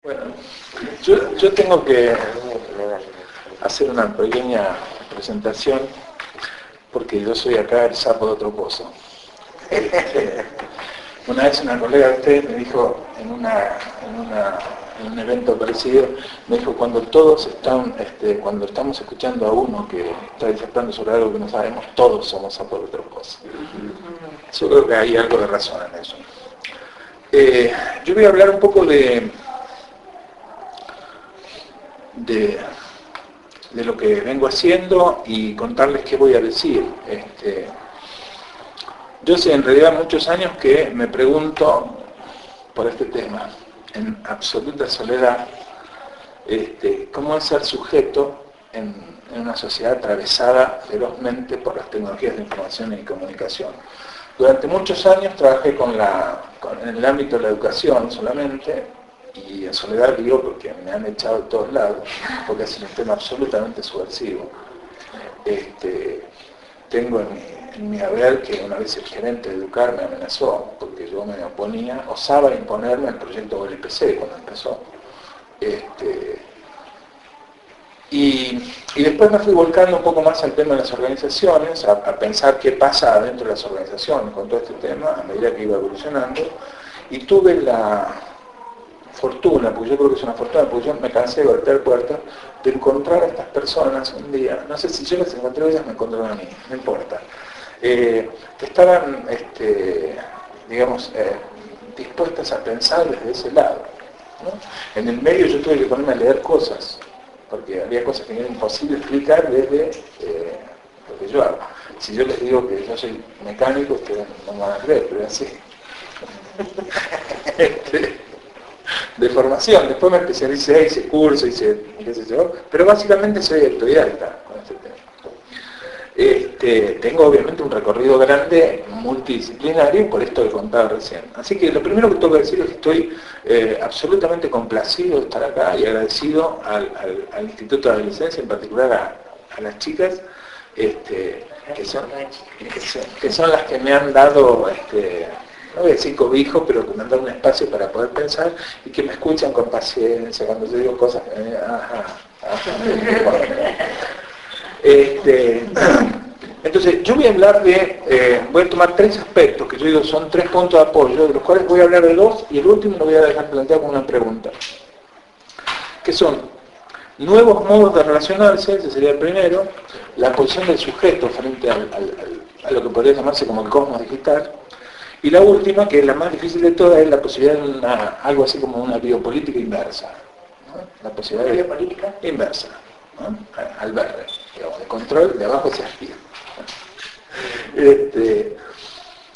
Bueno, yo tengo que hacer una pequeña presentación porque yo soy acá el sapo de otro pozo. Una vez una colega de usted me dijo en un evento parecido, me dijo cuando todos están, cuando estamos escuchando a uno que está disertando sobre algo que no sabemos, todos somos sapos de otro pozo. Yo creo que hay algo de razón en eso. Yo voy a hablar un poco de lo que vengo haciendo y contarles qué voy a decir. Yo sé en realidad muchos años que me pregunto por este tema, en absoluta soledad, cómo es ser sujeto en una sociedad atravesada ferozmente por las tecnologías de información y comunicación. Durante muchos años trabajé en el ámbito de la educación solamente, y en soledad digo porque me han echado de todos lados, porque es un tema absolutamente subversivo. Tengo en mi haber que una vez el gerente de Educar me amenazó porque yo me oponía, osaba imponerme el proyecto OLPC cuando empezó. Y después me fui volcando un poco más al tema de las organizaciones, a pensar qué pasa dentro de las organizaciones con todo este tema, a medida que iba evolucionando, y tuve la fortuna, porque yo creo que es una fortuna, porque yo me cansé de golpear puertas, de encontrar a estas personas un día, no sé si yo las encontré, ellas me encontraron a mí, no importa, que estaban, digamos, dispuestas a pensar desde ese lado, ¿no? En el medio yo tuve que ponerme a leer cosas, porque había cosas que era imposible explicar desde lo que yo hago. Si yo les digo que yo soy mecánico, ustedes no me van a creer, pero es así. De formación, después me especialicé, hice curso, hice qué sé yo, pero básicamente soy autodidacta con este tema. Tengo obviamente un recorrido grande, multidisciplinario, por esto que contaba recién. Así que lo primero que tengo que decir es que estoy absolutamente complacido de estar acá y agradecido al Instituto de Adolescencia, en particular a las chicas, que son las que me han dado, no voy a decir cobijo, pero que me han dado un espacio para poder pensar y que me escuchan con paciencia cuando yo digo cosas que entonces, yo voy a hablar voy a tomar tres aspectos que yo digo son tres puntos de apoyo, de los cuales voy a hablar de dos y el último lo voy a dejar planteado como una pregunta. Que son nuevos modos de relacionarse, ese sería el primero, la posición del sujeto frente a lo que podría llamarse como el cosmos digital, y la última, que es la más difícil de todas, es la posibilidad de algo así como una biopolítica inversa, ¿no? La posibilidad de biopolítica inversa, ¿no? Al verde, digamos, de control de abajo hacia arriba.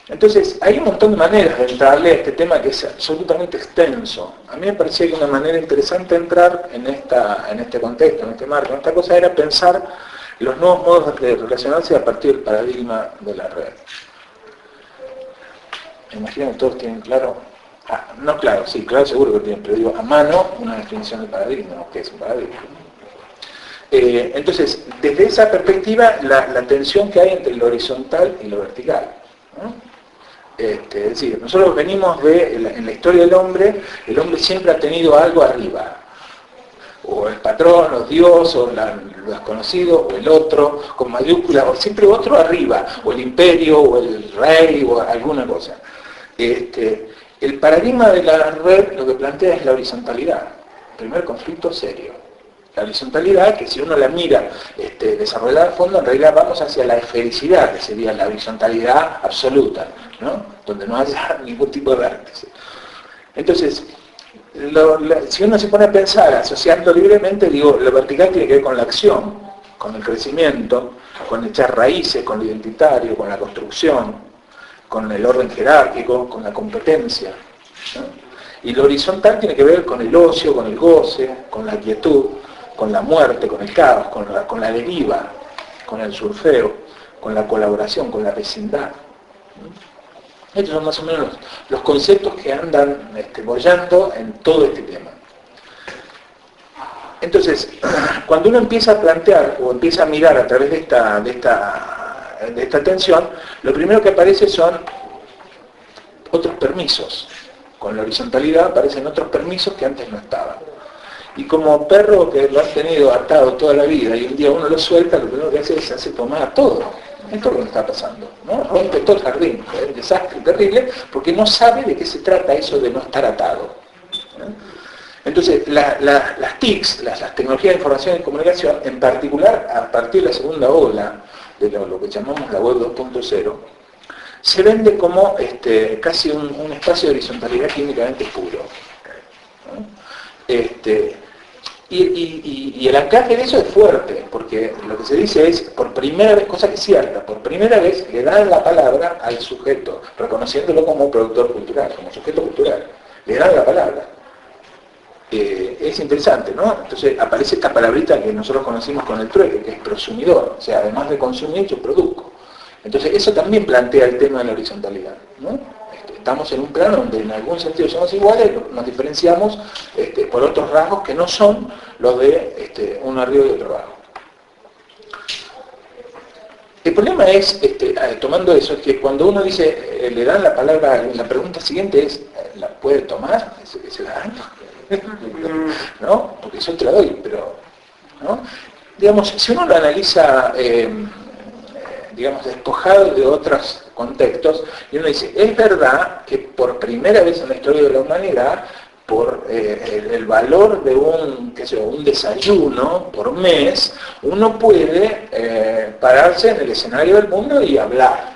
Entonces, hay un montón de maneras de entrarle a este tema que es absolutamente extenso. A mí me parecía que una manera interesante de entrar en este contexto, en este marco, en esta cosa, era pensar los nuevos modos de relacionarse a partir del paradigma de la red. Me imagino que todos tienen claro, no claro, sí, claro seguro que tienen, pero digo, a mano una definición de paradigma, ¿no? ¿Qué es un paradigma? Entonces, desde esa perspectiva, la tensión que hay entre lo horizontal y lo vertical, ¿no? Es decir, nosotros venimos en la historia del hombre, el hombre siempre ha tenido algo arriba, o el patrón, o Dios, o lo desconocido, o el otro, con mayúsculas, o siempre otro arriba, o el imperio, o el rey, o alguna cosa. El paradigma de la red lo que plantea es la horizontalidad, el primer conflicto serio. La horizontalidad, que si uno la mira desarrollada a fondo, en realidad vamos hacia la esfericidad, que sería la horizontalidad absoluta, ¿no? Donde no haya ningún tipo de vértice. Entonces, si uno se pone a pensar, asociando libremente, digo, lo vertical tiene que ver con la acción, con el crecimiento, con echar raíces, con lo identitario, con la construcción, con el orden jerárquico, con la competencia, ¿no? Y lo horizontal tiene que ver con el ocio, con el goce, con la quietud, con la muerte, con el caos, con la deriva, con el surfeo, con la colaboración, con la vecindad. Estos son más o menos los conceptos que andan bollando en todo este tema. Entonces, cuando uno empieza a plantear o empieza a mirar a través de esta tensión, lo primero que aparece son otros permisos, con la horizontalidad aparecen otros permisos que antes no estaban. Y como perro que lo han tenido atado toda la vida y un día uno lo suelta, lo primero que hace es hace pomada todo. Esto es lo que está pasando, ¿no? Rompe todo el jardín, es un desastre terrible, porque no sabe de qué se trata eso de no estar atado, ¿no? Entonces, las TICs, las tecnologías de información y comunicación, en particular a partir de la segunda ola, de lo que llamamos la web 2.0, se vende como casi un espacio de horizontalidad químicamente puro, ¿no? Y el anclaje de eso es fuerte, porque lo que se dice es, por primera vez, cosa que es cierta, por primera vez le dan la palabra al sujeto, reconociéndolo como productor cultural, como sujeto cultural. Le dan la palabra. Es interesante, ¿no? Entonces aparece esta palabrita que nosotros conocimos con el trueque, que es prosumidor, o sea, además de consumir, yo produzco. Entonces eso también plantea el tema de la horizontalidad, ¿no? Estamos en un plano donde en algún sentido somos iguales, nos diferenciamos por otros rasgos que no son los de uno arriba y otro abajo. El problema es, tomando eso, es que cuando uno dice, le dan la palabra, la pregunta siguiente es, ¿la puede tomar? ¿Se la dan? ¿No? Porque yo te la doy, pero, ¿no? Digamos, si uno lo analiza, digamos, despojado de otros contextos, y uno dice, es verdad que por primera vez en la historia de la humanidad, por el valor de un desayuno por mes, uno puede pararse en el escenario del mundo y hablar.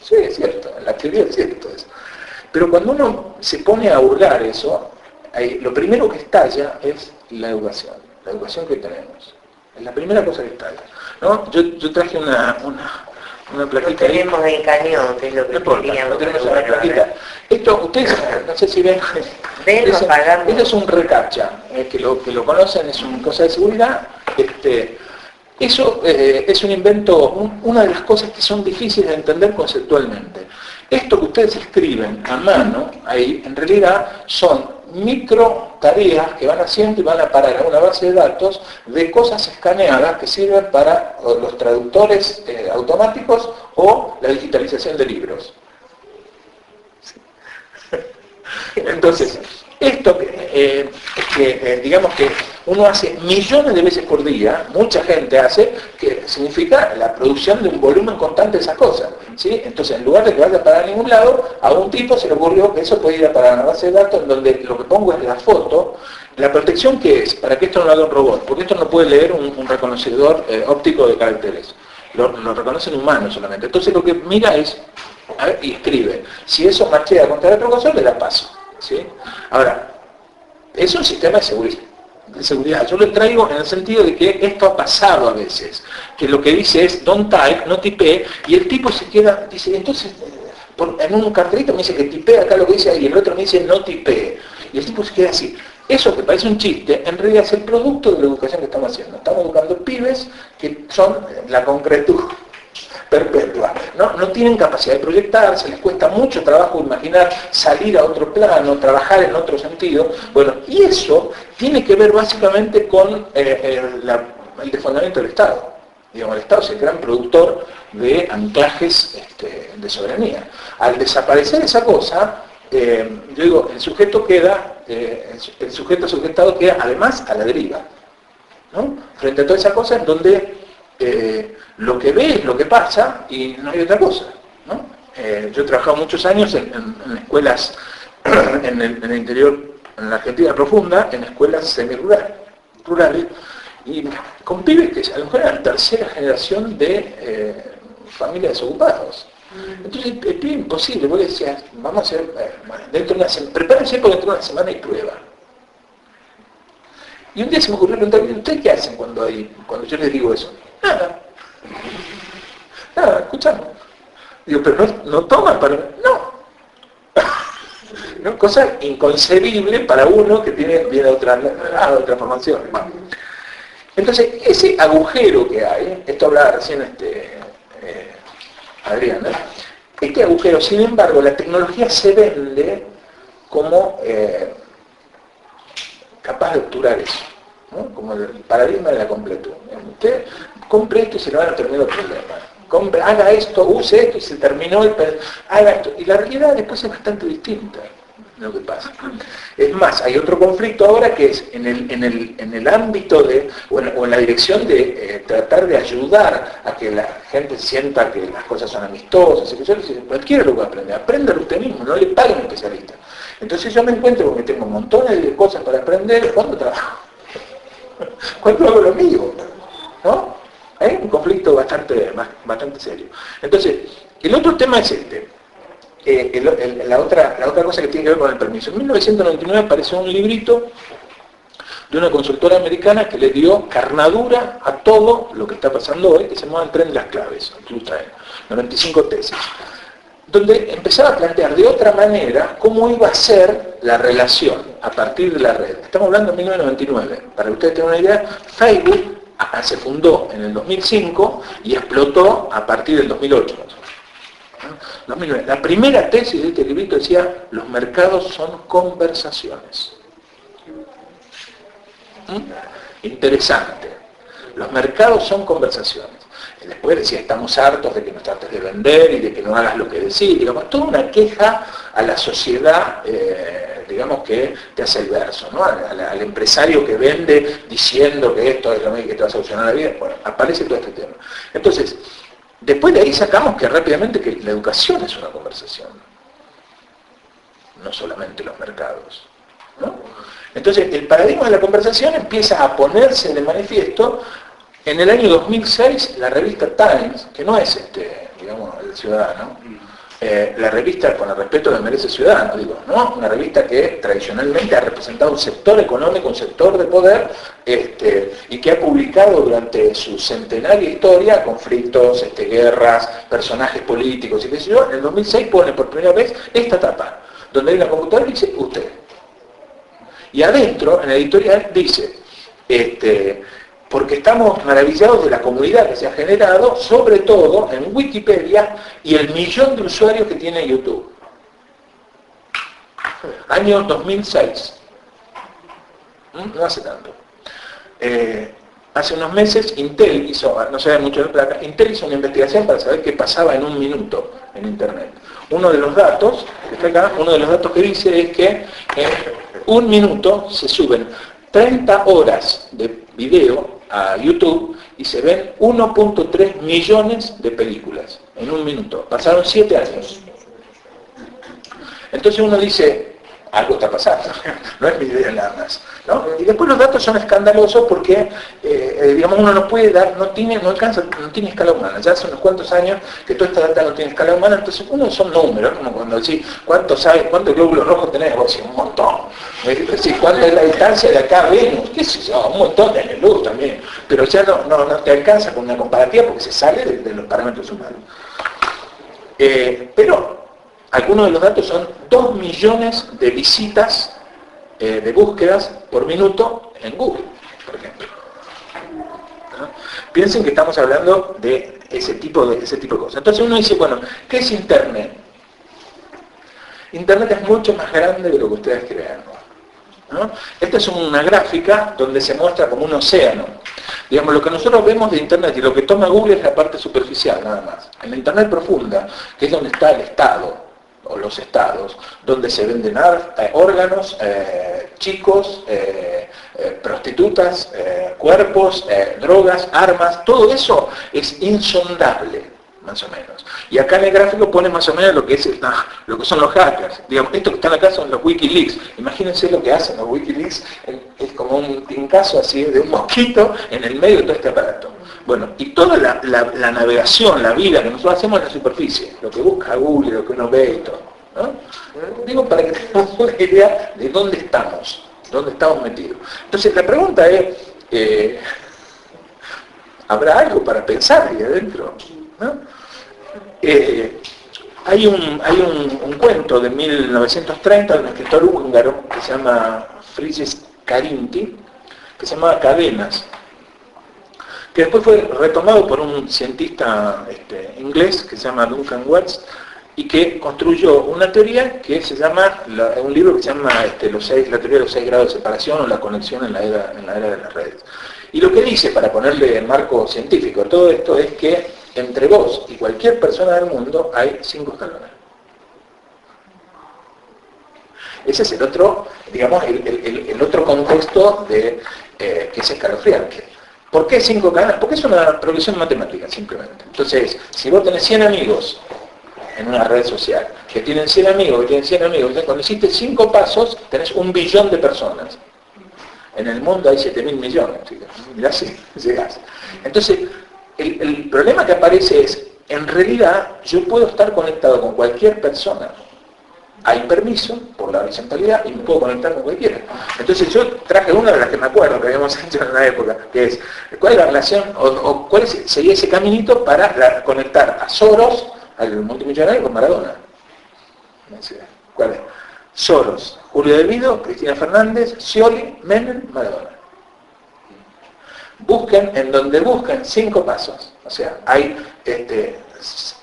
Sí, es cierto, en la teoría es cierto eso. Pero cuando uno se pone a hurgar eso, lo primero que estalla es la educación que tenemos. Es la primera cosa que estalla, ¿no? Yo traje una plaquita. No tenemos el cañón, que es lo que queríamos. No tenemos una plaquita. Esto, ustedes, no sé si ven, esto es un reCAPTCHA, que lo conocen, es una cosa de seguridad. Eso es un invento, una de las cosas que son difíciles de entender conceptualmente. Esto que ustedes escriben a mano, ahí, en realidad son micro tareas que van haciendo y van a parar a una base de datos de cosas escaneadas que sirven para los traductores automáticos o la digitalización de libros. Entonces, esto digamos que uno hace millones de veces por día, mucha gente hace, que significa la producción de un volumen constante de esas cosas, ¿sí? Entonces, en lugar de que vaya a parar a ningún lado, a un tipo se le ocurrió que eso puede ir a parar a una base de datos en donde lo que pongo es la foto. La protección, ¿qué es? Para que esto no lo haga un robot, porque esto no puede leer un reconocedor óptico de caracteres. Lo reconocen humanos solamente. Entonces lo que mira es, a ver, y escribe. Si eso machea contra el otro cosa, le da paso, ¿sí? Ahora, es un sistema de seguridad. Yo lo traigo en el sentido de que esto ha pasado a veces, que lo que dice es don't type, no tipee, y el tipo se queda, dice, entonces, en un cartelito me dice que tipee acá lo que dice ahí, y el otro me dice no tipee, y el tipo se queda así. Eso que parece un chiste, en realidad es el producto de la educación que estamos haciendo. Estamos educando pibes que son la concretud perpetua, no tienen capacidad de proyectarse, les cuesta mucho trabajo imaginar salir a otro plano, trabajar en otro sentido. Bueno, y eso tiene que ver básicamente con el desfondamiento del Estado. Digamos, el Estado es el gran productor de anclajes de soberanía. Al desaparecer esa cosa, yo digo, el sujeto queda, el sujeto sujetado queda además a la deriva, ¿no? Frente a toda esa cosa en donde lo que ve es lo que pasa y no hay otra cosa, ¿no? Yo he trabajado muchos años en escuelas en el interior, en la Argentina profunda, en escuelas rurales, y con pibes que a lo mejor eran tercera generación de familias desocupados. Entonces el pibe imposible, vos decías, vamos a hacer, dentro de una semana, prepárense porque dentro de una semana hay prueba. Y un día se me ocurrió preguntarme, ¿ustedes qué hacen cuando yo les digo eso? Nada, escuchamos. Digo, pero no toman para... No, cosa inconcebible para uno que viene otra formación. Bueno. Entonces, ese agujero que hay, esto hablaba recién Adriana, este agujero, sin embargo, la tecnología se vende como capaz de obturar eso, ¿no? Como el paradigma de la completud. Usted compre esto y se le van a terminar el problema. haga esto, use esto y se terminó haga esto. Y la realidad después es bastante distinta lo que pasa. Es más, hay otro conflicto ahora que es en el ámbito de, o en la dirección de tratar de ayudar a que la gente sienta que las cosas son amistosas, y que yo les digo, cualquiera lo puede aprender, apréndalo usted mismo, no le pague a un especialista. Entonces yo me encuentro porque tengo montones de cosas para aprender, ¿cuándo trabajo? ¿Cuándo hago lo mío? ¿No? Hay un conflicto bastante serio. Entonces, el otro tema es este. La otra cosa que tiene que ver con el permiso. En 1999 apareció un librito de una consultora americana que le dio carnadura a todo lo que está pasando hoy, que se llama El tren de las claves, incluso trae 95 tesis, donde empezaba a plantear de otra manera cómo iba a ser la relación a partir de la red. Estamos hablando de 1999. Para que ustedes tengan una idea, Facebook se fundó en el 2005 y explotó a partir del 2008. 2009. La primera tesis de este librito decía, los mercados son conversaciones. Interesante. Los mercados son conversaciones. Y después decía, estamos hartos de que nos trates de vender y de que no hagas lo que decís. Digamos, toda una queja a la sociedad, digamos, que te hace el verso, ¿no? Al empresario que vende diciendo que esto es lo que te va a solucionar la vida. Bueno, aparece todo este tema. Entonces, después de ahí sacamos que rápidamente que la educación es una conversación, no solamente los mercados, ¿no? Entonces el paradigma de la conversación empieza a ponerse de manifiesto en el año 2006. La revista Times, que no es digamos, El Ciudadano, la revista, con el respeto que merece Ciudadano, digo, ¿no? Una revista que tradicionalmente ha representado un sector económico, un sector de poder, y que ha publicado durante su centenaria historia conflictos, guerras, personajes políticos y qué sé yo. En el 2006 pone por primera vez esta tapa, donde hay una computadora y dice usted. Y adentro, en la editorial, dice, porque estamos maravillados de la comunidad que se ha generado, sobre todo en Wikipedia y el 1.000.000 de usuarios que tiene YouTube. Año 2006. No hace tanto. Hace unos meses Intel hizo, no se ve mucho de plata, Intel hizo una investigación para saber qué pasaba en un minuto en Internet. Uno de los datos, que está acá, uno de los datos que dice es que en un minuto se suben 30 horas de video a YouTube y se ven 1.3 millones de películas en un minuto. Pasaron 7 años. Entonces uno dice, algo está pasando, no es mi idea nada más, ¿no? Y después los datos son escandalosos porque, digamos, uno no puede dar, no tiene escala humana. Ya hace unos cuantos años que toda esta data no tiene escala humana, entonces uno son números, como cuando decís, ¿cuántos glóbulos rojos tenés? Vos decís, un montón. Decís, ¿cuánta es la distancia de acá a Venus? ¿Qué sé yo? Un montón de luz también. Pero ya no te alcanza con una comparativa porque se sale de los parámetros humanos. Pero algunos de los datos son 2 millones de visitas de búsquedas por minuto en Google, por ejemplo. ¿No? Piensen que estamos hablando de ese tipo de cosas. Entonces uno dice, bueno, ¿qué es Internet? Internet es mucho más grande de lo que ustedes creen, ¿no? Esta es una gráfica donde se muestra como un océano. Digamos, lo que nosotros vemos de Internet y lo que toma Google es la parte superficial, nada más. En la Internet profunda, que es donde está el Estado, o los estados, donde se venden órganos, chicos, prostitutas, cuerpos, drogas, armas, todo eso es insondable, más o menos. Y acá en el gráfico pone más o menos lo que son los hackers. Digamos, estos que están acá son los Wikileaks. Imagínense lo que hacen los Wikileaks, es como un tincazo así de un mosquito en el medio de todo este aparato. Bueno, y toda la navegación, la vida que nosotros hacemos en la superficie, lo que busca Google, lo que uno ve y todo, ¿no? Digo, para que tengamos una idea de dónde estamos metidos. Entonces, la pregunta es, ¿habrá algo para pensar ahí adentro? ¿No? Hay un cuento de 1930 de un escritor húngaro que se llama Frigyes Karinthy, que se llama Cadenas, que después fue retomado por un cientista inglés que se llama Duncan Watts y que construyó una teoría que se llama, un libro que se llama la teoría de los 6 grados de separación o la conexión en la era de las redes. Y lo que dice, para ponerle en marco científico todo esto, es que entre vos y cualquier persona del mundo hay 5 escalones. Ese es el otro, digamos, el otro contexto de, que es escalofriante. ¿Por qué 5 escalones? Porque es una progresión matemática, simplemente. Entonces, si vos tenés 100 amigos en una red social, que tienen 100 amigos, que tienen 100 amigos, entonces cuando hiciste 5 pasos, tenés 1 billón de personas. En el mundo hay 7.000 millones, mirá si llegás. Entonces, el problema que aparece es, en realidad, yo puedo estar conectado con cualquier persona. Hay permiso por la horizontalidad y me puedo conectar con cualquiera. Entonces yo traje una de las que me acuerdo que habíamos hecho en una época, que es, ¿cuál es la relación, o cuál sería ese caminito para conectar a Soros, al multimillonario, con Maradona? ¿Cuál es? Soros, Julio De Vido, Cristina Fernández, Scioli, Menem, Maradona. Busquen, en donde busquen 5 pasos. O sea, hay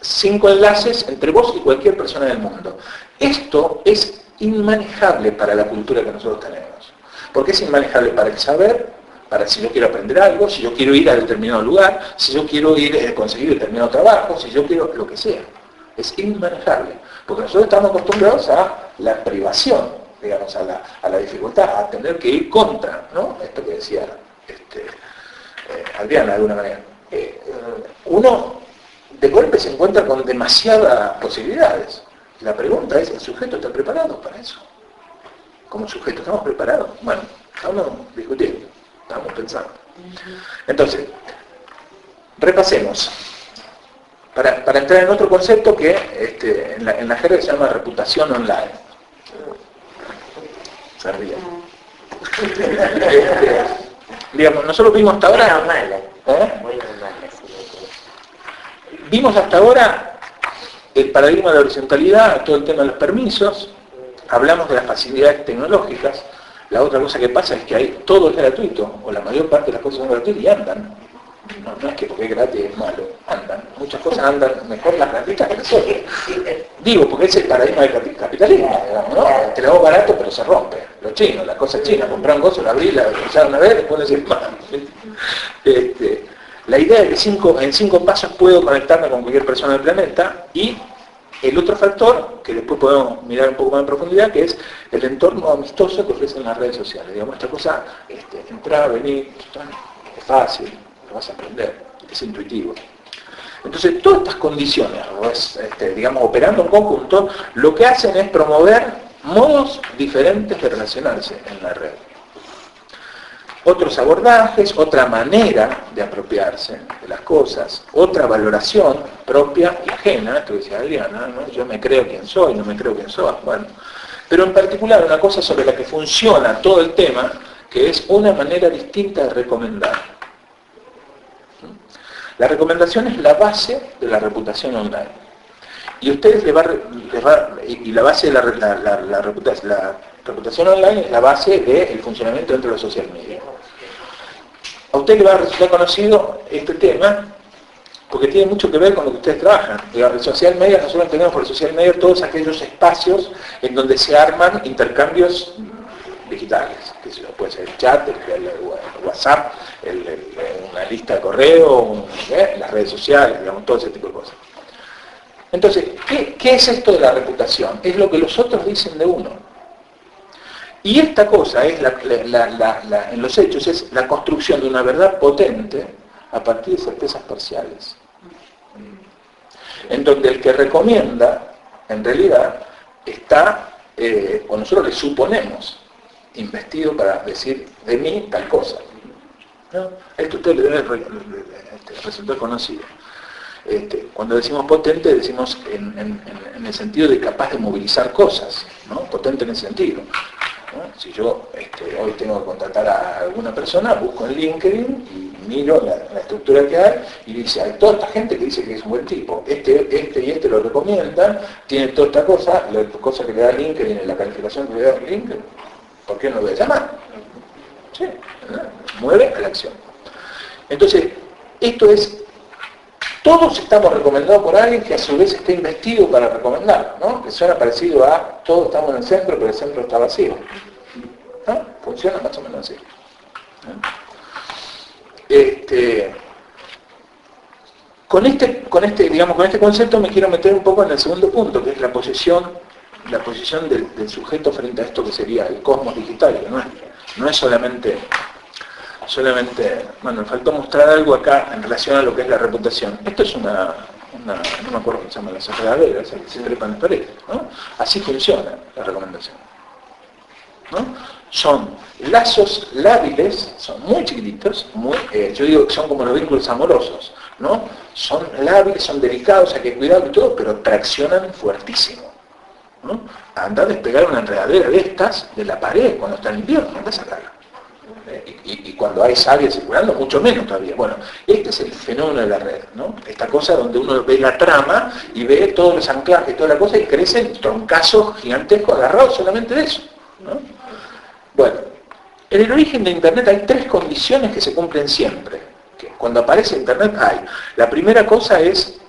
5 enlaces entre vos y cualquier persona del mundo. Esto es inmanejable para la cultura que nosotros tenemos. Porque es inmanejable para el saber, para si yo quiero aprender algo, si yo quiero ir a determinado lugar, si yo quiero ir conseguir determinado trabajo, si yo quiero lo que sea. Es inmanejable. Porque nosotros estamos acostumbrados a la privación, digamos, a la dificultad, a tener que ir contra, ¿no? Esto que decía Adriana, de alguna manera. Uno de golpe se encuentra con demasiadas posibilidades. La pregunta es, ¿el sujeto está preparado para eso? Como sujeto, ¿estamos preparados? Bueno, estamos discutiendo, estamos pensando. Entonces, repasemos. Para entrar en otro concepto que en la jerga se llama reputación online. Se ríe. Digamos, nosotros vimos hasta ahora... Vimos hasta ahora el paradigma de la horizontalidad, todo el tema de los permisos, hablamos de las facilidades tecnológicas. La otra cosa que pasa es que todo es gratuito, o la mayor parte de las cosas son gratuitas y andan. No es que porque es gratis es malo, andan. Muchas cosas andan mejor las gratuitas que las otras. Digo, porque es el paradigma del capitalismo, digamos, ¿no? Te lo hago barato pero se rompe. Los chinos, las cosas chinas, comprar un gozo, la abrí, la usaron una vez, después no sirve más. La idea es que en 5 pasos puedo conectarme con cualquier persona del planeta, y el otro factor, que después podemos mirar un poco más en profundidad, que es el entorno amistoso que ofrecen las redes sociales. Digamos, esta cosa, entrar, venir, es fácil, lo vas a aprender, es intuitivo. Entonces, todas estas condiciones, digamos, operando en conjunto, lo que hacen es promover modos diferentes de relacionarse en la red. Otros abordajes, otra manera de apropiarse de las cosas, otra valoración propia y ajena, esto decía Adriana, ¿no? Yo me creo quién soy, no me creo quién soy, bueno. Pero en particular una cosa sobre la que funciona todo el tema, que es una manera distinta de recomendar. La recomendación es la base de la reputación online. Y ustedes y la base de la reputación online es la base del funcionamiento dentro de los social media. A usted le va a resultar conocido este tema porque tiene mucho que ver con lo que ustedes trabajan. El social media, nosotros entendemos por el social media todos aquellos espacios en donde se arman intercambios digitales, que puede ser el chat, el WhatsApp, una lista de correo, las redes sociales, digamos, todo ese tipo de cosas. Entonces, ¿qué es esto de la reputación? Es lo que los otros dicen de uno. Y esta cosa es en los hechos es la construcción de una verdad potente a partir de certezas parciales. En donde el que recomienda, en realidad, está, o nosotros le suponemos, investido para decir de mí tal cosa. ¿No? Esto a usted le debe resultar conocido. Cuando decimos potente, decimos en el sentido de capaz de movilizar cosas, ¿no? Potente en ese sentido, ¿no? Si yo hoy tengo que contratar a alguna persona, busco en LinkedIn y miro la estructura que hay y dice, hay toda esta gente que dice que es un buen tipo, este lo recomiendan, tiene toda esta cosa, la cosa que le da LinkedIn en la calificación que le da LinkedIn, ¿por qué no lo voy a llamar? Sí, ¿no? Mueve a la acción. Entonces, esto es, todos estamos recomendados por alguien que a su vez esté investido para recomendar, ¿no? Que suena parecido a todos estamos en el centro, pero el centro está vacío. ¿No? Funciona más o menos así. Con este concepto me quiero meter un poco en el segundo punto, que es la posición del sujeto frente a esto que sería el cosmos digital, que no es solamente, bueno, me faltó mostrar algo acá en relación a lo que es la reputación. Esto es no me acuerdo cómo se llama, las enredaderas, que se trepan en las paredes, ¿no? Así funciona la recomendación, ¿no? Son lazos lábiles, son muy chiquititos, yo digo que son como los vínculos amorosos, ¿no? Son lábiles, son delicados, hay que cuidarlo y todo, pero traccionan fuertísimo, ¿no? Anda a despegar una enredadera de estas de la pared cuando está en invierno, anda a sacarla. Y cuando hay savia circulando, mucho menos todavía. Bueno, este es el fenómeno de la red, ¿no? Esta cosa donde uno ve la trama y ve todos los anclajes, toda la cosa, y crecen troncazos gigantescos agarrados solamente de eso, ¿no? Bueno, en el origen de Internet hay 3 condiciones que se cumplen siempre. Que cuando aparece Internet hay. La primera cosa es,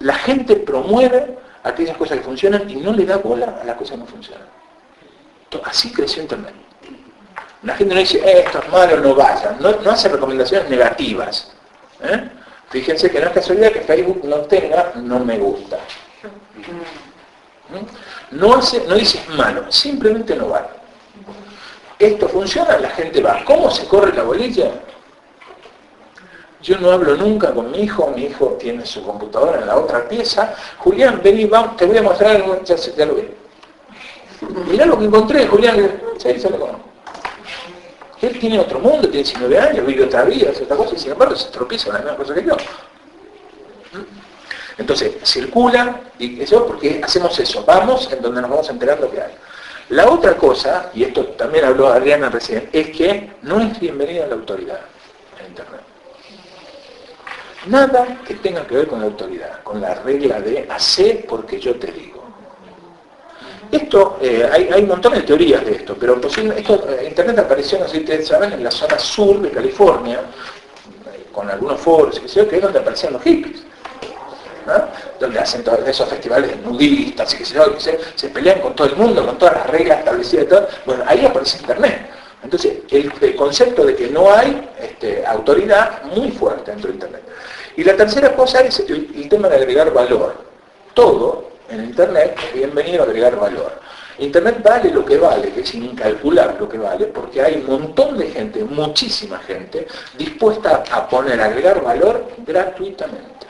la gente promueve aquellas cosas que funcionan y no le da bola a las cosas que no funcionan. Así creció Internet. La gente no dice, esto es malo, no vayan. No hace recomendaciones negativas. Fíjense que no es casualidad que Facebook no tenga no me gusta. No dice es malo, simplemente no va. Esto funciona, la gente va. ¿Cómo se corre la bolilla? Yo no hablo nunca con mi hijo tiene su computadora en la otra pieza. Julián, vení, vamos, te voy a mostrar algo, ya lo vi. Mirá lo que encontré, Julián, sí, se lo conozco. Él tiene otro mundo, tiene 19 años, vive otra vida, hace otra cosa, y sin embargo se tropieza con la misma cosa que yo. Entonces, circula, y eso porque hacemos eso, vamos en donde nos vamos enterando que hay. La otra cosa, y esto también habló Adriana recién, es que no es bienvenida la autoridad en Internet. Nada que tenga que ver con la autoridad, con la regla de hacé porque yo te digo. Esto, hay un montón de teorías de esto, pero Internet apareció, no sé si ustedes saben, en la zona sur de California, con algunos foros, que es donde aparecían los hippies, ¿no? Donde hacen todos esos festivales de nudistas y que se pelean con todo el mundo, con todas las reglas establecidas y todo. Bueno, ahí aparece Internet. Entonces, el concepto de que no hay autoridad muy fuerte dentro de Internet. Y la tercera cosa es el tema de agregar valor. Todo en Internet es bienvenido a agregar valor. Internet vale lo que vale, que es incalculable lo que vale, porque hay un montón de gente, muchísima gente, dispuesta a agregar valor gratuitamente.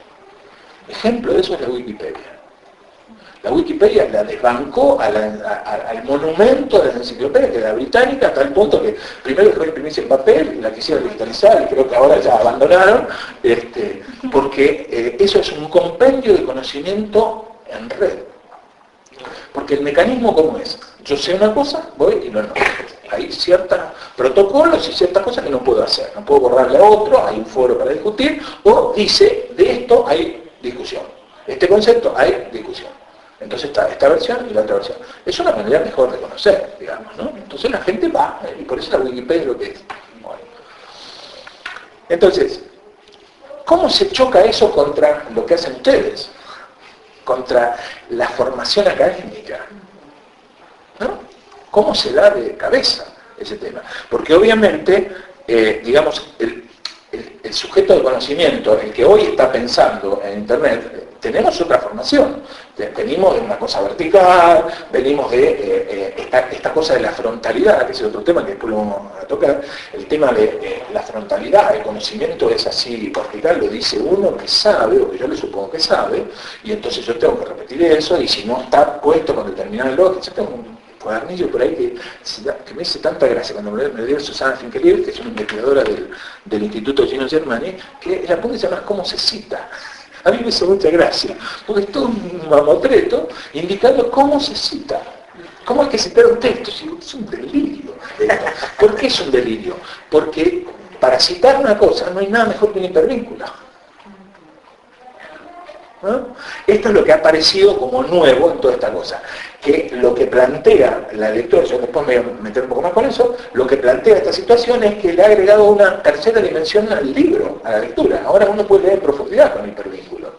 Ejemplo de eso es la Wikipedia. La Wikipedia la desbancó al monumento de la enciclopedia, que era británica, a tal punto que primero dejó de imprimirse en papel, la quisieron digitalizar y creo que ahora ya abandonaron, porque eso es un compendio de conocimiento en red. Porque el mecanismo, ¿cómo es? Yo sé una cosa, voy y lo anoto. Hay ciertos protocolos y ciertas cosas que no puedo hacer. No puedo borrarle a otro, hay un foro para discutir, o dice, de esto hay discusión. Este concepto hay discusión. Entonces está esta versión y la otra versión. Es una manera mejor de conocer, digamos, ¿no? Entonces la gente va, y por eso la Wikipedia es lo que es. Bueno. Entonces, ¿cómo se choca eso contra lo que hacen ustedes? Contra la formación académica, ¿no? ¿Cómo se da de cabeza ese tema? Porque obviamente, digamos, el sujeto de conocimiento, el que hoy está pensando en Internet, tenemos otra formación. Venimos de una cosa vertical, venimos de esta cosa de la frontalidad, que es otro tema que después lo vamos a tocar. El tema de la frontalidad, el conocimiento es así vertical, lo dice uno que sabe, o que yo le supongo que sabe, y entonces yo tengo que repetir eso, y si no está puesto con determinada lógica, yo tengo un cuadernillo por ahí que me hizo tanta gracia cuando me dio Susana Finkellier, que es una investigadora del Instituto Gino Germani, que la punta se llama ¿cómo se cita? A mí me hizo mucha gracia, porque es todo un mamotreto indicando cómo se cita. ¿Cómo hay que citar un texto? Es un delirio. ¿Por qué es un delirio? Porque para citar una cosa no hay nada mejor que un hipervínculo. ¿No? Esto es lo que ha aparecido como nuevo en toda esta cosa. Que lo que plantea la lectora, yo después me voy a meter un poco más con eso, lo que plantea esta situación es que le ha agregado una tercera dimensión al libro, a la lectura. Ahora uno puede leer en profundidad con el hipervínculo.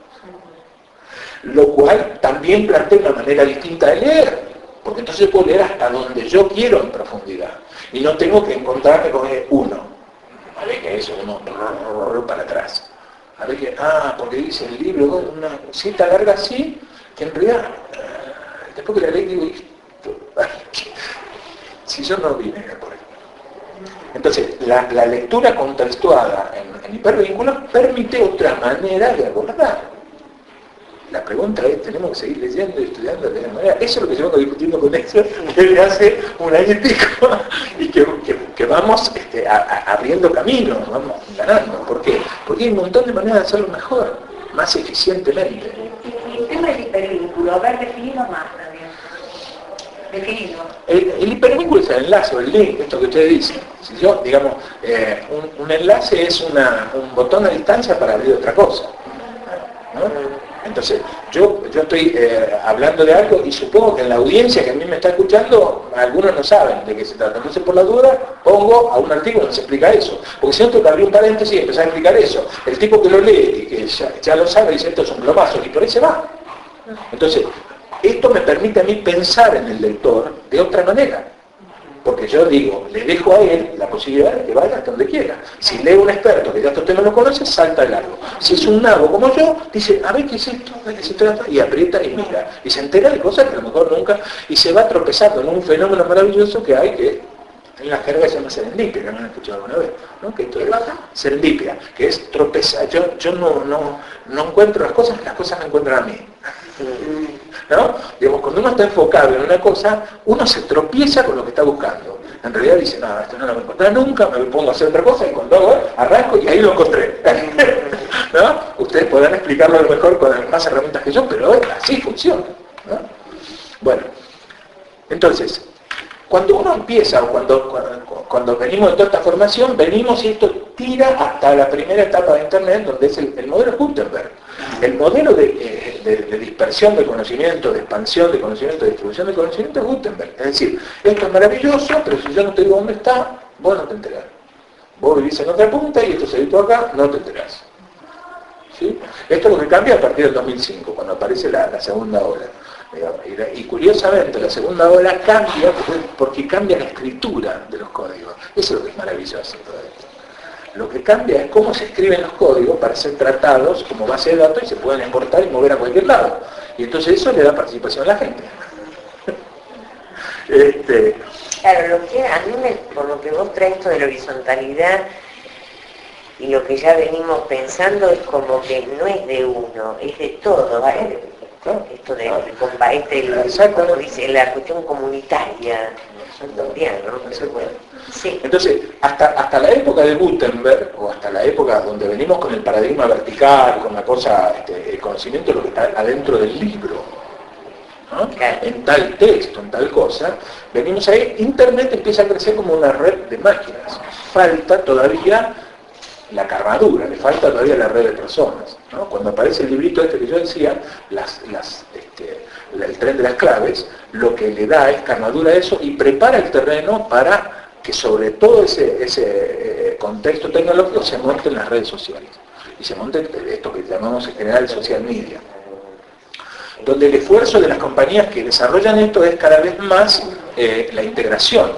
Lo cual también plantea una manera distinta de leer, porque entonces puedo leer hasta donde yo quiero en profundidad. Y no tengo que encontrarme con el uno. ¿Vale? Que eso uno para atrás. A ver qué, porque dice el libro, una cita larga así, que en realidad, después que la leí digo, si yo no vine por ahí. Entonces, la lectura contextuada en hipervínculos permite otra manera de abordar. La pregunta es, tenemos que seguir leyendo y estudiando de la manera. Eso es lo que yo vengo discutiendo con Néstor desde hace un año y pico, y que vamos abriendo camino, vamos ganando. ¿Por qué? Porque hay un montón de maneras de hacerlo mejor, más eficientemente. Y el tema del hipervínculo, a ver, definimos más también. Definimos. El hipervínculo es el enlace o el link, esto que ustedes dicen. Si yo, digamos, un enlace es un botón a distancia para abrir otra cosa, ¿no? Entonces, yo estoy hablando de algo y supongo que en la audiencia que a mí me está escuchando, algunos no saben de qué se trata. Entonces, por la duda, pongo a un artículo donde se explica eso. Porque si no, tengo que abrir un paréntesis y empezar a explicar eso. El tipo que lo lee y que ya lo sabe, dice, estos son globazos, y por ahí se va. Entonces, esto me permite a mí pensar en el lector de otra manera. Porque yo digo, le dejo a él la posibilidad de que vaya hasta donde quiera. Si lee un experto que ya estos temas lo conoce, salta de largo. Si es un nabo como yo, dice, a ver qué es esto, de qué se trata, y aprieta y mira. Y se entera de cosas que a lo mejor nunca, y se va tropezando en un fenómeno maravilloso que hay que, en la jerga se llama serendipia, que me han escuchado alguna vez, ¿no? Que esto es serendipia, que es tropezar. Yo no encuentro las cosas me encuentran a mí. ¿No? Digamos, cuando uno está enfocado en una cosa, uno se tropieza con lo que está buscando. En realidad dice, no, esto no lo voy a encontrar nunca, me pongo a hacer otra cosa y cuando hago, arranco y ahí lo encontré. ¿No? Ustedes podrán explicarlo a lo mejor con más herramientas que yo, pero así funciona, ¿no? Bueno, entonces, cuando uno empieza, o cuando venimos de toda esta formación, venimos y esto tira hasta la primera etapa de Internet, donde es el modelo Gutenberg. El modelo de dispersión del conocimiento, de expansión del conocimiento, de distribución del conocimiento es Gutenberg. Es decir, esto es maravilloso, pero si yo no te digo dónde está, vos no te enterás. Vos vivís en otra punta y esto se editó acá, no te enterás. ¿Sí? Esto es lo que cambia a partir del 2005, cuando aparece la segunda ola. Y curiosamente la segunda ola cambia porque cambia la escritura de los códigos. Eso es lo que es maravilloso de todo esto. Lo que cambia es cómo se escriben los códigos para ser tratados como base de datos y se pueden exportar y mover a cualquier lado. Y entonces eso le da participación a la gente. Claro, a mí por lo que vos traes esto de la horizontalidad y lo que ya venimos pensando es como que no es de uno, es de todo, ¿vale? Esto de como dice, la cuestión comunitaria, ¿no? Sí. Entonces, hasta la época de Gutenberg, o hasta la época donde venimos con el paradigma vertical, con la cosa, el conocimiento de lo que está adentro del libro, ¿no? Claro. En tal texto, en tal cosa, venimos ahí, Internet empieza a crecer como una red de máquinas. Falta todavía la cargadura, le falta todavía la red de personas, ¿no? Cuando aparece el librito este que yo decía, el tren de las claves, lo que le da es cargadura a eso y prepara el terreno para que sobre todo ese contexto tecnológico se monten las redes sociales y se monte esto que llamamos en general el social media, donde el esfuerzo de las compañías que desarrollan esto es cada vez más la integración,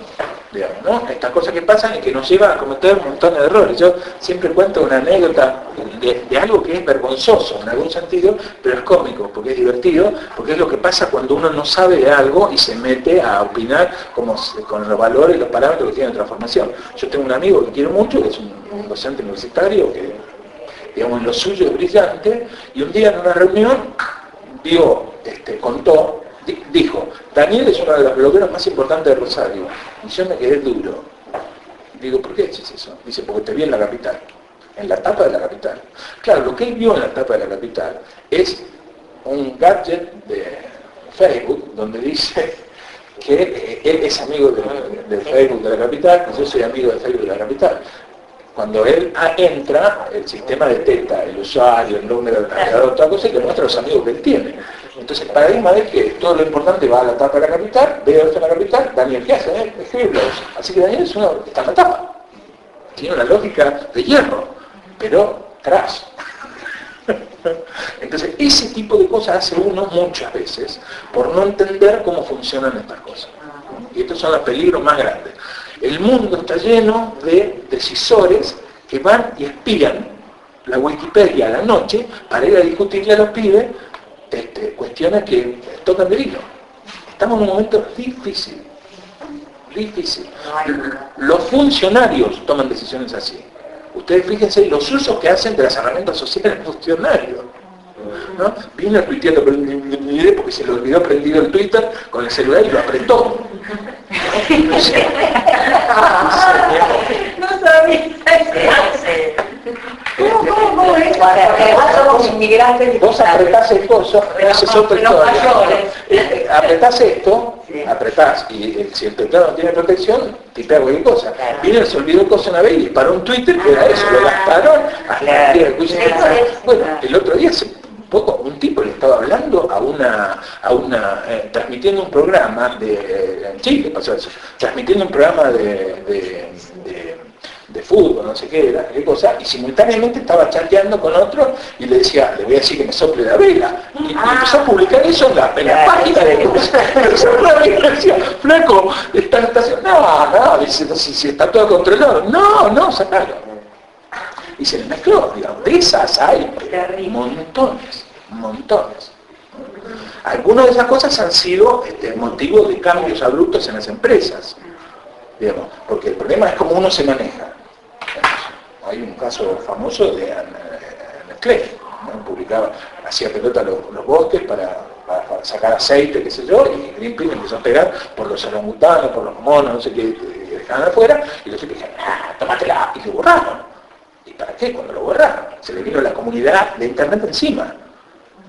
digamos, ¿no? Estas cosas que pasan y que nos llevan a cometer un montón de errores. Yo siempre cuento una anécdota de algo que es vergonzoso en algún sentido, pero es cómico, porque es divertido, porque es lo que pasa cuando uno no sabe de algo y se mete a opinar con los valores y los parámetros que tiene otra formación. Yo tengo un amigo que quiero mucho, que es un docente universitario, que digamos en lo suyo es brillante, y un día en una reunión dijo, Daniel es uno de los blogueros más importantes de Rosario. Y yo me quedé duro. Digo, ¿por qué dices eso? Dice, porque te vi en La Capital, en la tapa de La Capital. Claro, lo que él vio en la tapa de La Capital es un gadget de Facebook donde dice que él es amigo de Facebook de La Capital, que yo soy amigo de Facebook de La Capital. Cuando él entra, el sistema detecta el usuario, el número del navegador, toda cosa, y le muestra los amigos que él tiene. Entonces el paradigma es que todo lo importante va a la tapa de La Capital, veo esto en La Capital, Daniel, ¿qué hace? Escribe blogs. Así que Daniel está en la tapa. Tiene una lógica de hierro, pero trash. Entonces ese tipo de cosas hace uno muchas veces por no entender cómo funcionan estas cosas. Y estos son los peligros más grandes. El mundo está lleno de decisores que van y espían la Wikipedia a la noche para ir a discutirle a los pibes cuestiones que tocan de hilo. Estamos en un momento difícil. Los funcionarios toman decisiones así. Ustedes fíjense los usos que hacen de las herramientas sociales los funcionarios, ¿no? Vino tuiteando porque se le olvidó prendido el Twitter con el celular y lo apretó. No sabía. ¿Cómo es? Somos inmigrantes. Vos apretás el coso, haces otra historia. Apretás esto, apretás, y si el teclado no tiene protección, tipea cualquier cosa. Viene, se olvidó el coso una vez y disparó un Twitter que era eso, lo gastaron hasta el juicio. Bueno, el otro día poco, un tipo le estaba hablando transmitiendo un programa en Chile pasó eso, transmitiendo un programa de fútbol, no sé qué era, qué cosa, y simultáneamente estaba chateando con otro y le decía, le voy a decir que me sople la vela. Y empezó a publicar eso en la página de decía, flaco, está haciendo, no, dice, si está todo controlado, no, sacalo. Y se le mezcló, digamos, de esas hay montones. Algunas de esas cosas han sido motivo de cambios abruptos en las empresas, digamos, porque el problema es cómo uno se maneja. Hay un caso famoso de Nestlé, ¿no? Publicaba, hacía pelota los bosques para sacar aceite, qué sé yo, y Greenpeace empezó a pegar por los orangutanos, por los monos, no sé qué, que dejaban afuera, y los tipos dijeron, tómatela, y lo borraron. ¿Y para qué? Cuando lo borraron, se le vino la comunidad de Internet encima.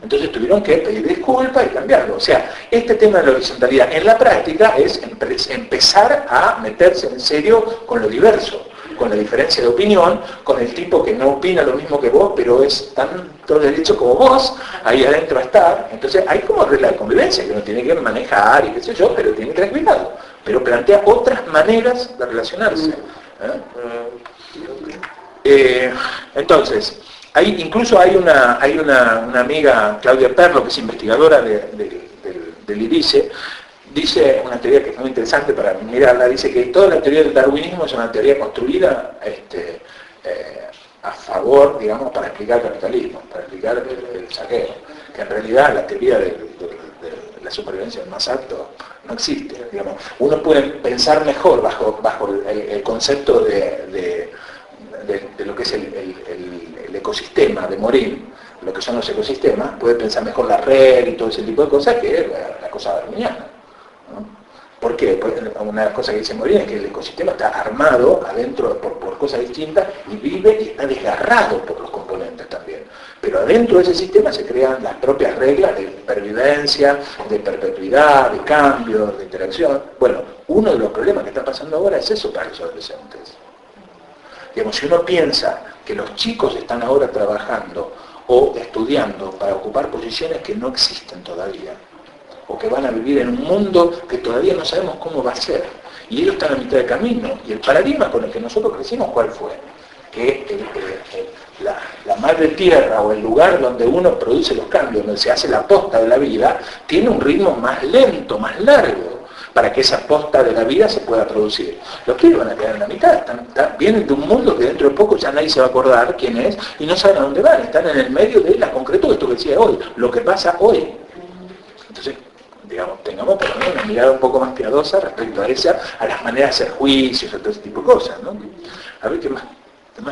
Entonces tuvieron que pedir disculpas y cambiarlo. O sea, este tema de la horizontalidad en la práctica es empezar a meterse en serio con lo diverso, con la diferencia de opinión, con el tipo que no opina lo mismo que vos, pero es tanto derecho como vos, ahí adentro a estar. Entonces hay como regla de convivencia que uno tiene que manejar y qué sé yo, pero tiene que tener cuidado. Pero plantea otras maneras de relacionarse. Entonces, incluso hay una amiga, Claudia Perlo, que es investigadora del IDICE, dice una teoría que es muy interesante para mirarla, dice que toda la teoría del darwinismo es una teoría construida a favor, digamos, para explicar el capitalismo, para explicar el saqueo, que en realidad la teoría de la supervivencia del más apto no existe, digamos. Uno puede pensar mejor bajo el concepto de lo que es el ecosistema de Morín, lo que son los ecosistemas, puede pensar mejor la red y todo ese tipo de cosas que la cosa darwiniana, ¿no? ¿Por qué? Porque una de las cosas que dice Morín es que el ecosistema está armado adentro por cosas distintas y vive y está desgarrado por los componentes también. Pero adentro de ese sistema se crean las propias reglas de pervivencia, de perpetuidad, de cambio, de interacción. Bueno, uno de los problemas que está pasando ahora es eso para los adolescentes. Digamos, si uno piensa que los chicos están ahora trabajando o estudiando para ocupar posiciones que no existen todavía, o que van a vivir en un mundo que todavía no sabemos cómo va a ser, y ellos están a mitad de camino, y el paradigma con el que nosotros crecimos, ¿cuál fue? Que la madre tierra o el lugar donde uno produce los cambios, donde se hace la posta de la vida, tiene un ritmo más lento, más largo, para que esa posta de la vida se pueda producir. Los pibes van a quedar en la mitad, vienen de un mundo que dentro de poco ya nadie se va a acordar quién es, y no saben a dónde van, están en el medio de la concretud, esto que decía hoy, lo que pasa hoy. Entonces, digamos, tengamos por lo menos una mirada un poco más piadosa respecto a las maneras de hacer juicios, a todo ese tipo de cosas, ¿no? A ver qué más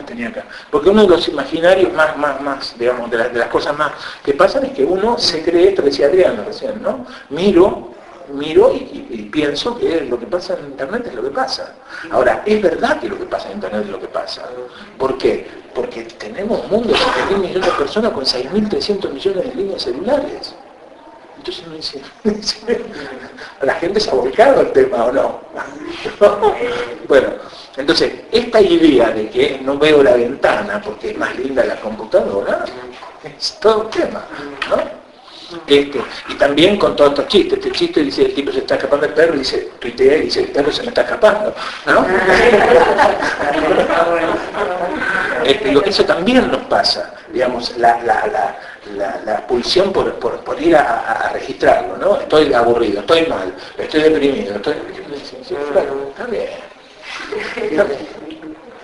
tenía acá. Porque uno de los imaginarios más digamos, de las cosas más que pasan es que uno se cree, esto que decía Adriano recién, ¿no? Miro y pienso que lo que pasa en Internet es lo que pasa. Ahora, es verdad que lo que pasa en Internet es lo que pasa. ¿Por qué? Porque tenemos un mundo de 7.000 millones de personas con 6.300 millones de líneas celulares. Entonces uno dice, ¿la gente se ha volcado al tema o no? Bueno, entonces, esta idea de que no veo la ventana porque es más linda la computadora, es todo un tema, ¿no? Y también con todos estos chistes. Este chiste dice, el tipo se está escapando del perro y dice, tuitea y dice, el perro se me está escapando, ¿no? Eso también nos pasa, digamos, la pulsión por ir a registrarlo, ¿no? Estoy aburrido, estoy mal, estoy deprimido, claro, está bien.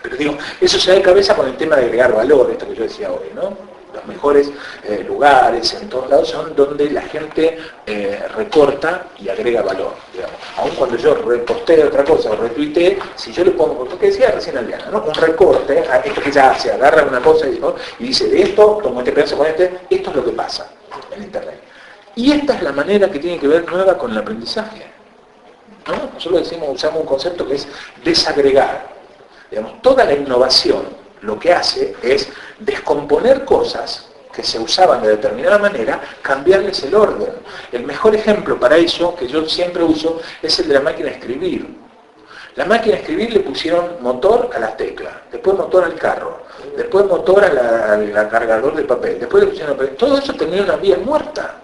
Pero digo, eso se da de cabeza con el tema de agregar valor, esto que yo decía hoy, ¿no? Los mejores lugares en todos lados son donde la gente recorta y agrega valor, digamos. Aun cuando yo repostee otra cosa o retuiteé, si yo le pongo, lo que decía recién Adriana, ¿no? Un recorte, esto que ya hace, agarra una cosa y dice, de esto, tomo este pedazo con este, esto es lo que pasa en Internet. Y esta es la manera que tiene que ver nueva con el aprendizaje, ¿no? Nosotros usamos un concepto que es desagregar. Digamos, toda la innovación lo que hace es descomponer cosas que se usaban de determinada manera, cambiarles el orden. El mejor ejemplo para eso, que yo siempre uso, es el de la máquina de escribir. La máquina de escribir le pusieron motor a las teclas, después motor al carro, después motor al cargador de papel, después le pusieron papel. Todo eso tenía una vía muerta.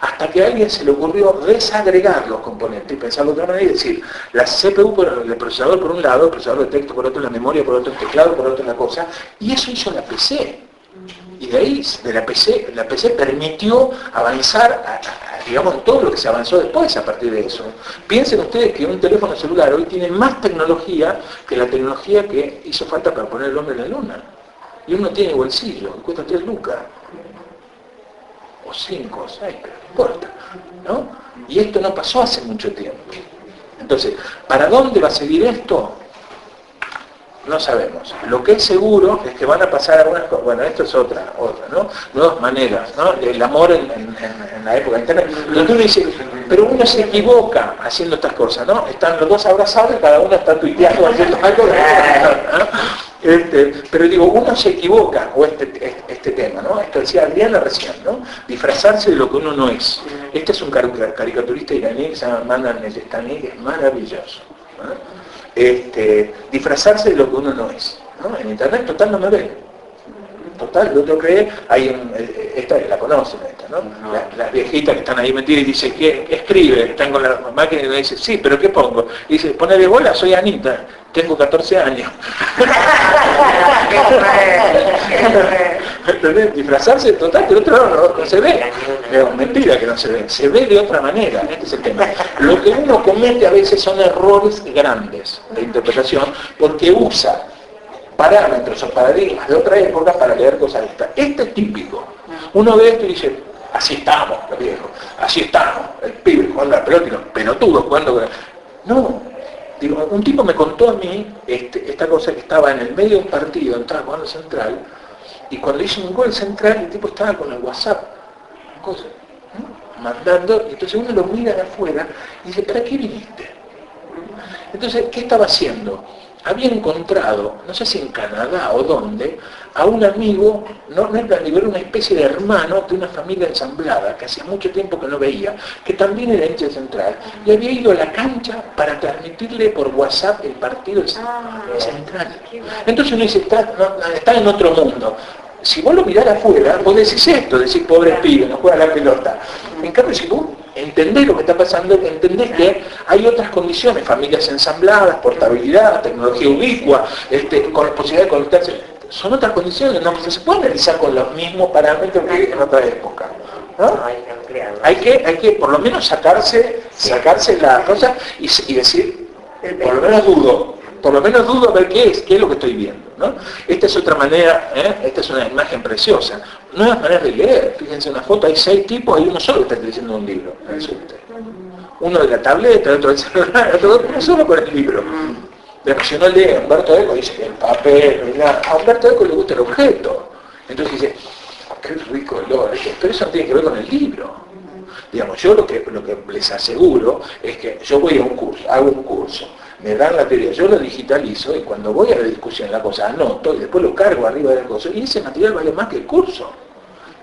Hasta que a alguien se le ocurrió desagregar los componentes y pensarlo de otra manera y decir, la CPU, el procesador por un lado, el procesador de texto por otro, la memoria por otro, el teclado por otro, una cosa, y eso hizo la PC. Y de ahí, de la PC permitió avanzar, digamos, todo lo que se avanzó después a partir de eso. Piensen ustedes que un teléfono celular hoy tiene más tecnología que la tecnología que hizo falta para poner el hombre en la luna. Y uno tiene bolsillo, y cuesta 3 lucas. O 5, o 6, pero no importa, ¿no? Y esto no pasó hace mucho tiempo. Entonces, ¿para dónde va a seguir esto? No sabemos. Lo que es seguro es que van a pasar algunas cosas. Bueno, esto es otra, ¿no? Nuevas maneras, ¿no? El amor en la época de Internet. Entonces uno dice, pero uno se equivoca haciendo estas cosas, ¿no? Están los dos abrazados y cada uno está tuiteando haciendo algo, ¿no? Pero digo, uno se equivoca, o este tema, ¿no? Esto decía Adriana recién, ¿no? Disfrazarse de lo que uno no es. Este es un caricaturista iraní que se llama Manan el-Estani, que es maravilloso, ¿no? Disfrazarse de lo que uno no es, ¿no? En Internet total no me ven. Total, el otro cree, esta la conocen, ¿no? Las viejitas que están ahí metidas y dicen, ¿qué escribe? Están con la máquina y le dicen, sí, pero ¿qué pongo? Y dice, ponele bola, soy Anita, tengo 14 años. ¿Entendés? Disfrazarse total, que el otro no se ve. Pero, mentira que no se ve de otra manera, este es el tema. Lo que uno comete a veces son errores grandes de interpretación, porque usa parámetros o paradigmas de otra época para leer cosas de esta. Este es típico. Uno ve esto y dice, así estamos, los viejos, así estamos, el pibe jugando la pelota y los pelotudos jugando. No, digo, un tipo me contó a mí esta cosa que estaba en el medio de un partido, entraba jugando Central, y cuando hizo un gol Central, el tipo estaba con el WhatsApp, cosa, ¿no? Mandando, y entonces uno lo mira de afuera y dice, ¿para qué viniste? Entonces, ¿qué estaba haciendo? Había encontrado, no sé si en Canadá o dónde, a un amigo, no era amigo, era una especie de hermano de una familia ensamblada, que hacía mucho tiempo que no veía, que también era hincha de Central, y había ido a la cancha para transmitirle por WhatsApp el partido de Central. Entonces uno dice, está en otro mundo. Si vos lo mirás afuera, vos decís esto, decís, pobre pibe, no juega la pelota. En cambio, si vos entendés lo que está pasando, entendés que hay otras condiciones, familias ensambladas, portabilidad, tecnología ubicua, con la posibilidad de conectarse. Son otras condiciones, no se puede analizar con los mismos parámetros que en otra época, ¿no? Hay que por lo menos sacarse la cosa y decir, por lo menos dudo a ver qué es lo que estoy viendo, ¿no? Esta es otra manera, esta es una imagen preciosa. Nuevas maneras de leer, fíjense en una foto, hay 6 tipos, hay uno solo que está leyendo un libro, uno de la tableta, otro del celular, uno solo con el libro. Pero si uno lee a Humberto Eco, dice que el papel, a Humberto Eco le gusta el objeto. Entonces dice, qué rico olor, pero eso no tiene que ver con el libro. Digamos, yo lo que les aseguro es que yo voy a un curso, hago un curso, me dan la teoría, yo lo digitalizo y cuando voy a la discusión la cosa anoto y después lo cargo arriba del curso y ese material vale más que el curso.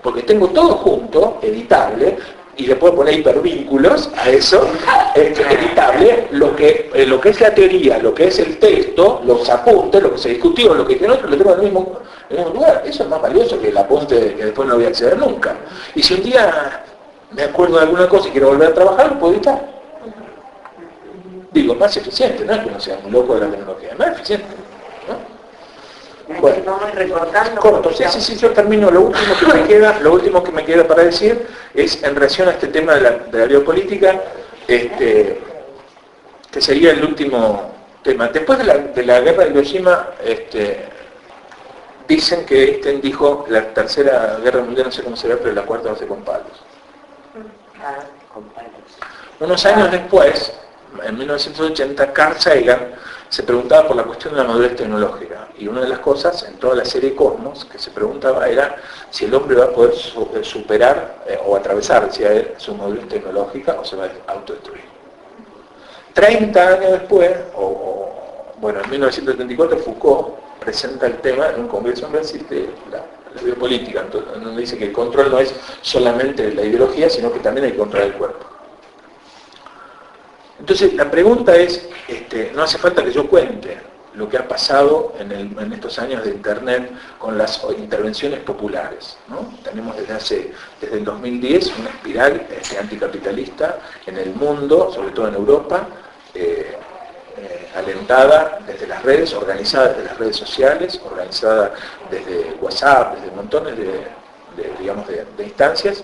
Porque tengo todo junto, editable, y le puedo poner hipervínculos a eso, editable, lo que es la teoría, lo que es el texto, los apuntes, lo que se discutió, lo que tiene otro, lo tengo en el mismo lugar. Eso es más valioso que el apunte que después no voy a acceder nunca. Y si un día me acuerdo de alguna cosa y quiero volver a trabajar, lo puedo editar. Digo, más eficiente, no es que uno sea un loco de la tecnología, más eficiente, ¿no? Bueno, corto, sí, yo termino. Lo último que me queda para decir es en relación a este tema de la biopolítica, que sería el último tema. Después de la guerra de Hiroshima, dicen que Einstein dijo, la tercera guerra mundial no sé cómo será, pero la cuarta va a ser con palos. Con palos. Unos años después, en 1980, Carl Sagan se preguntaba por la cuestión de la madurez tecnológica. Y una de las cosas, en toda la serie Cosmos, que se preguntaba era si el hombre va a poder superar o atravesar, decía él, su madurez tecnológica o se va a autodestruir. 30 años después, bueno, en 1974, Foucault presenta el tema en un congreso en Brasil de la biopolítica, donde dice que el control no es solamente la ideología, sino que también hay que controlar el cuerpo. Entonces, la pregunta es, no hace falta que yo cuente lo que ha pasado en estos años de Internet con las intervenciones populares, ¿no? Tenemos desde el 2010 una espiral anticapitalista en el mundo, sobre todo en Europa, alentada desde las redes, organizada desde las redes sociales, organizada desde WhatsApp, desde montones de instancias,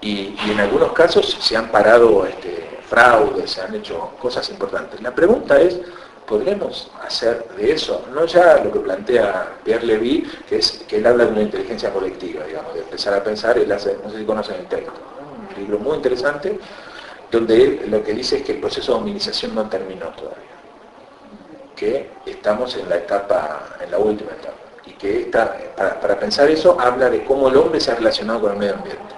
y en algunos casos se han parado fraudes, se han hecho cosas importantes. La pregunta es, ¿podremos hacer de eso? No ya lo que plantea Pierre Levy, que él habla de una inteligencia colectiva, digamos, de empezar a pensar, él hace, no sé si conocen el texto, ¿no? Un libro muy interesante, donde él lo que dice es que el proceso de hominización no terminó todavía, que estamos en la última etapa, y que para pensar eso habla de cómo el hombre se ha relacionado con el medio ambiente.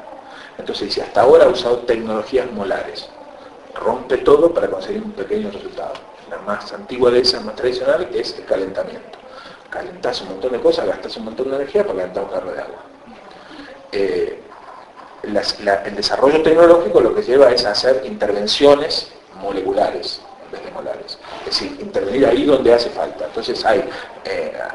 Entonces dice, hasta ahora ha usado tecnologías molares, rompe todo para conseguir un pequeño resultado. La más antigua de esas, más tradicional, es el calentamiento. Calentás un montón de cosas, gastás un montón de energía para calentar un jarro de agua. El desarrollo tecnológico lo que lleva es a hacer intervenciones moleculares en vez de molares. Es decir, intervenir ahí donde hace falta. Entonces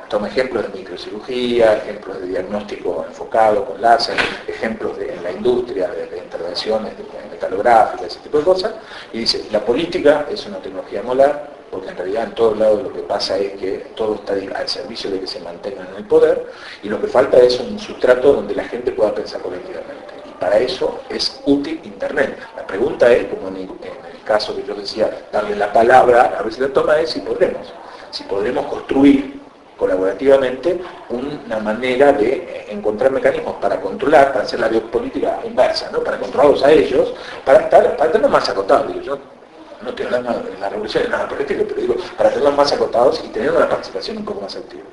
toma ejemplos de microcirugía, ejemplos de diagnóstico enfocado con láser, ejemplos en la industria de intervenciones metalográficas, ese tipo de cosas, y dice, la política es una tecnología molar, porque en realidad en todos lados lo que pasa es que todo está al servicio de que se mantengan en el poder, y lo que falta es un sustrato donde la gente pueda pensar colectivamente. Y para eso es útil Internet. La pregunta es, como en el caso que yo decía, darle la palabra, a ver si la toma, es si podremos construir colaborativamente una manera de encontrar mecanismos para controlar, para hacer la biopolítica inversa, ¿no? Para controlarlos a ellos, para tenerlos más acotados. Digo, yo no estoy hablando de la revolución, nada por el estilo, pero digo, para tenerlos más acotados y tener una participación un poco más activa.